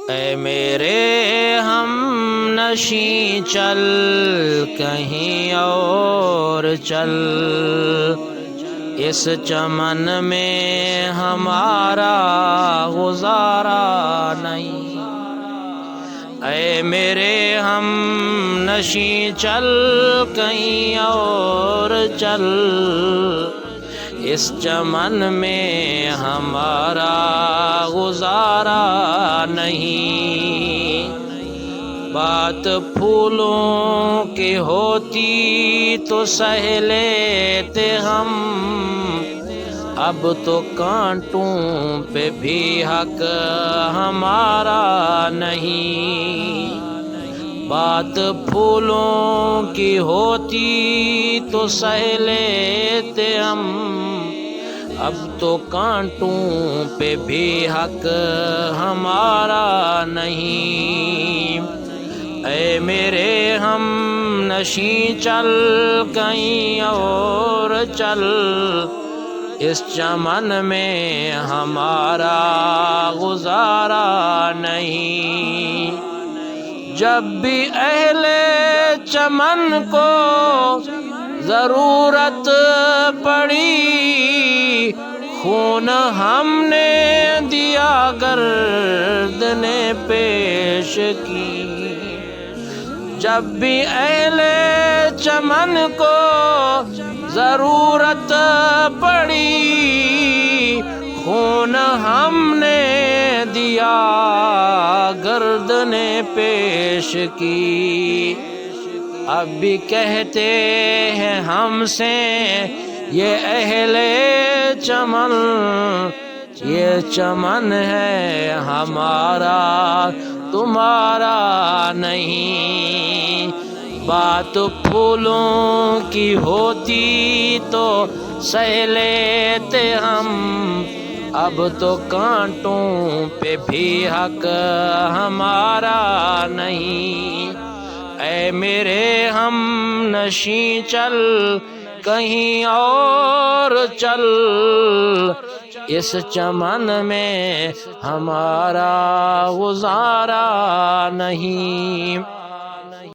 اے میرے ہم نشیں چل کہیں اور چل، اس چمن میں ہمارا گزارا نہیں۔ اے میرے ہم نشیں چل کہیں اور چل، اس چمن میں ہمارا گزارا نہیں۔ بات پھولوں کی ہوتی تو سہ لیتے ہم، اب تو کانٹوں پہ بھی حق ہمارا نہیں۔ بات پھولوں کی ہوتی تو سہ لیتے ہم، اب تو کانٹوں پہ بھی حق ہمارا نہیں۔ اے میرے ہم نشیں چل کہیں اور چل، اس چمن میں ہمارا گزارا نہیں۔ جب بھی اہل چمن کو ضرورت پڑی، خون ہم نے دیا گردن پیش کی۔ جب بھی اہل چمن کو ضرورت پڑی، خون ہم نے دیا گردن پیش کی۔ اب بھی کہتے ہیں ہم سے یہ اہل چمن، یہ چمن ہے ہمارا تمہارا نہیں۔ بات پھولوں کی ہوتی تو سہ لیتے ہم، اب تو کانٹوں پہ بھی حق ہمارا نہیں۔ اے میرے ہم نشیں چل کہیں اور چل، اس چمن میں ہمارا گزارا نہیں۔